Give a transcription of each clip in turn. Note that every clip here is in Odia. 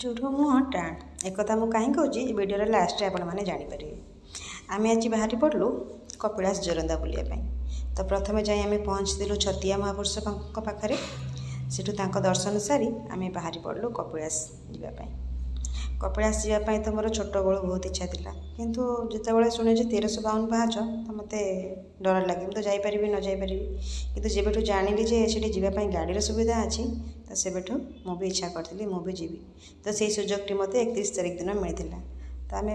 ଚୋର ମୁହଁ ଟାଣ ଏକଥା ମୁଁ କାହିଁ କହୁଛି ଭିଡ଼ିଓର ଲାଷ୍ଟରେ ଆପଣମାନେ ଜାଣିପାରିବେ। ଆମେ ଆଜି ବାହାରି ପଡ଼ିଲୁ କପିଳାସ ଜୋରନ୍ଦା ବୁଲିବା ପାଇଁ। ତ ପ୍ରଥମେ ଯାଇ ଆମେ ପହଞ୍ଚିଥିଲୁ ଛତିଆ ମହାପୁରୁଷଙ୍କ ପାଖରେ। ସେଠୁ ତାଙ୍କ ଦର୍ଶନ ସାରି ଆମେ ବାହାରି ପଡ଼ିଲୁ କପିଳାସ ଯିବା ପାଇଁ। କପିଳାସ ଯିବା ପାଇଁ ତ ମୋର ଛୋଟବେଳୁ ବହୁତ ଇଚ୍ଛା ଥିଲା, କିନ୍ତୁ ଯେତେବେଳେ ଶୁଣେ ଯେ 1352 ପାହାଚ ତ ମୋତେ ଡର ଲାଗେ, ମୁଁ ତ ଯାଇପାରିବି ନ ଯାଇପାରିବି। କିନ୍ତୁ ଯେବେଠୁ ଜାଣିଲି ଯେ ସେଠି ଯିବା ପାଇଁ ଗାଡ଼ିର ସୁବିଧା ଅଛି, ତ ସେବେଠୁ ମୁଁ ବି ଇଚ୍ଛା କରିଥିଲି ମୁଁ ବି ଯିବି। ତ ସେଇ ସୁଯୋଗଟି ମୋତେ 31 ତାରିଖ ଦିନ ମିଳିଥିଲା। ତ ଆମେ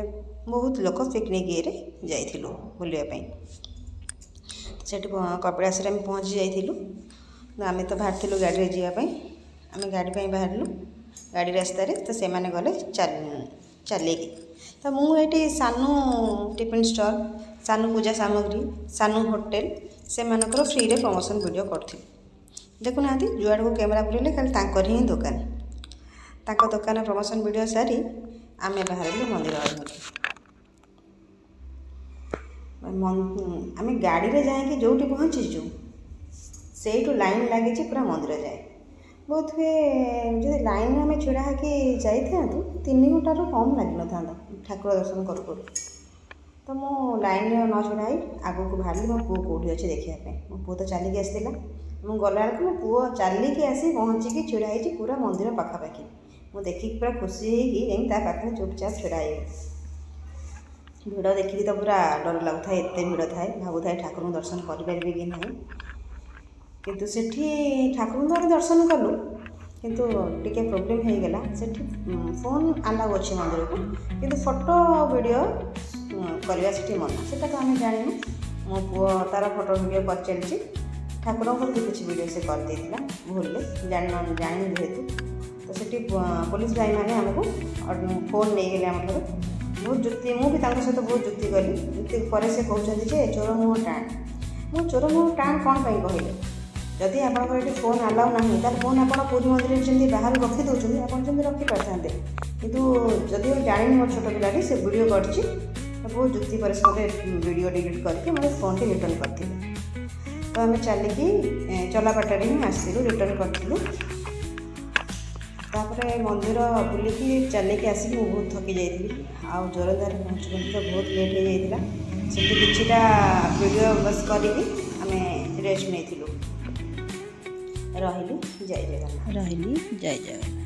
ବହୁତ ଲୋକ ପିକନିକ୍ ଇଏରେ ଯାଇଥିଲୁ ବୁଲିବା ପାଇଁ। ସେଠି କପିଳାସରେ ଆମେ ପହଞ୍ଚି ଯାଇଥିଲୁ। ଆମେ ତ ବାହାରିଥିଲୁ ଗାଡ଼ିରେ ଯିବା ପାଇଁ। ଆମେ ଗାଡ଼ି ପାଇଁ ବାହାରିଲୁ, ଗାଡ଼ି ରାସ୍ତାରେ ତ ସେମାନେ ଗଲେ ଚାଲିକି। ତ ମୁଁ ଏଇଠି ସାନୁ ଟିଫିନ୍ ଷ୍ଟଲ୍, ସାନୁ ପୂଜା ସାମଗ୍ରୀ, ସାନୁ ହୋଟେଲ ସେମାନଙ୍କର ଫ୍ରିରେ ପ୍ରମୋସନ୍ ଭିଡ଼ିଓ କରୁଥିଲି। ଦେଖୁନାହାନ୍ତି, ଯୁଆଡ଼କୁ କ୍ୟାମେରା ବୁଲେଇଲେ ଖାଲି ତାଙ୍କର ହିଁ ଦୋକାନ। ତାଙ୍କ ଦୋକାନ ପ୍ରମୋସନ୍ ଭିଡ଼ିଓ ସାରି ଆମେ ବାହାରିଲୁ ମନ୍ଦିର ଅଭିମୁଖେ। ଆମେ ଗାଡ଼ିରେ ଯାଇକି ଯେଉଁଠି ପହଞ୍ଚିଛୁ ସେଇଠୁ ଲାଇନ୍ ଲାଗିଛି ପୁରା ମନ୍ଦିର ଯାଏ। ବହୁତ ହୁଏ ଯଦି ଲାଇନ୍ରେ ଆମେ ଛିଡ଼ା ହେଇକି ଯାଇଥାନ୍ତୁ 3 ଘଣ୍ଟାରୁ କମ୍ ଲାଗିନଥାନ୍ତା ଠାକୁର ଦର୍ଶନ କରୁ କରୁ। ତ ମୁଁ ଲାଇନ୍ରେ ନ ଛିଡ଼ା ହେଇ ଆଗକୁ ବାହାରିଲି ମୋ ପୁଅ କେଉଁଠି ଅଛି ଦେଖିବା ପାଇଁ। ମୋ ପୁଅ ତ ଚାଲିକି ଆସିଥିଲା। ମୁଁ ଗଲାବେଳକୁ ମୋ ପୁଅ ଚାଲିକି ଆସି ପହଞ୍ଚିକି ଛିଡ଼ା ହେଇଛି ପୁରା ମନ୍ଦିର ପାଖାପାଖି। ମୁଁ ଦେଖିକି ପୁରା ଖୁସି ହେଇକି ଯାଇକି ତା ପାଖରେ ଚୁପଚାପ ଛିଡ଼ା ହେଇଗଲି। ଭିଡ଼ ଦେଖିକି ତ ପୁରା ଡର ଲାଗୁଥାଏ, ଏତେ ଭିଡ଼ ଥାଏ। ଭାବୁଥାଏ ଠାକୁରଙ୍କୁ ଦର୍ଶନ କରିପାରିବି କି ନାହିଁ। କିନ୍ତୁ ସେଠି ଠାକୁରଙ୍କୁ ଆମେ ଦର୍ଶନ କଲୁ, କିନ୍ତୁ ଟିକେ ପ୍ରୋବ୍ଲେମ୍ ହେଇଗଲା। ସେଠି ଫୋନ୍ ଆଲାଉ ଅଛି ମନ୍ଦିରକୁ, କିନ୍ତୁ ଫଟୋ ଭିଡ଼ିଓ କରିବା ସେଠି ମନା। ସେଟା ତ ଆମେ ଜାଣିନୁ। ମୋ ପୁଅ ତା'ର ଫଟୋ ଭିଡ଼ିଓ କରିଚାଲିଛି। ଠାକୁରଙ୍କର ବି କିଛି ଭିଡ଼ିଓ ସେ କରିଦେଇଥିଲା ଭୁଲରେ, ଜାଣିନୁ ଯେହେତୁ। ତ ସେଠି ପୋଲିସ ଭାଇମାନେ ଆମକୁ ଫୋନ୍ ନେଇଗଲେ ଆମଠାରୁ। ବହୁତ ଯୁକ୍ତି, ମୁଁ ବି ତାଙ୍କ ସହିତ ବହୁତ ଯୁକ୍ତି କଲି। ଯୁକ୍ତି ପରେ ସେ କହୁଛନ୍ତି ଯେ ଚୋର ମୁହଁ ଟାଣ। ମୁଁ ଚୋର ମୁହଁ ଟାଣ କ'ଣ ପାଇଁ କହିଲେ? ଯଦି ଆପଣଙ୍କର ଏଠି ଫୋନ୍ ଆଲାଉ ନାହିଁ, ତାହେଲେ ଫୋନ୍ ଆପଣ ପୁରୀ ମନ୍ଦିରରେ ଯେମିତି ବାହାରୁ ରଖିଦେଉଛନ୍ତି ଆପଣ ଯେମିତି ରଖିପାରିଥାନ୍ତେ। କିନ୍ତୁ ଯଦି ମୁଁ ଜାଣିନି ମୋ ଛୋଟ ପିଲାଟି ସେ ଭିଡ଼ିଓ କରିଛି, ତ ବହୁତ ଯୁକ୍ତି ପରେ ସେ ମୋତେ ଭିଡ଼ିଓ ଡିଲିଟ୍ କରିକି ମୋତେ ଫୋନ୍ଟି ରିଟର୍ଣ୍ଣ କରିଥିଲେ। ତ ଆମେ ଚାଲିକି ଚଲାବାଟରେ ହିଁ ଆସିଥିଲୁ, ରିଟର୍ଣ୍ଣ କରିଥିଲୁ। ତାପରେ ମନ୍ଦିର ବୁଲିକି ଚାଲିକି ଆସିକି ମୁଁ ବହୁତ ଥକି ଯାଇଥିଲି। ଆଉ ଜୋରନ୍ଦାରେ ପହଞ୍ଚୁ ତ ବହୁତ ଲେଟ୍ ହେଇଯାଇଥିଲା। ସେଠି କିଛିଟା ଭିଡ଼ିଓ ବସ୍ କରିକି ଆମେ ରେଷ୍ଟ ନେଇଥିଲୁ। ରହିଲି, ଜୟ ଜଗନ୍ନାଥ।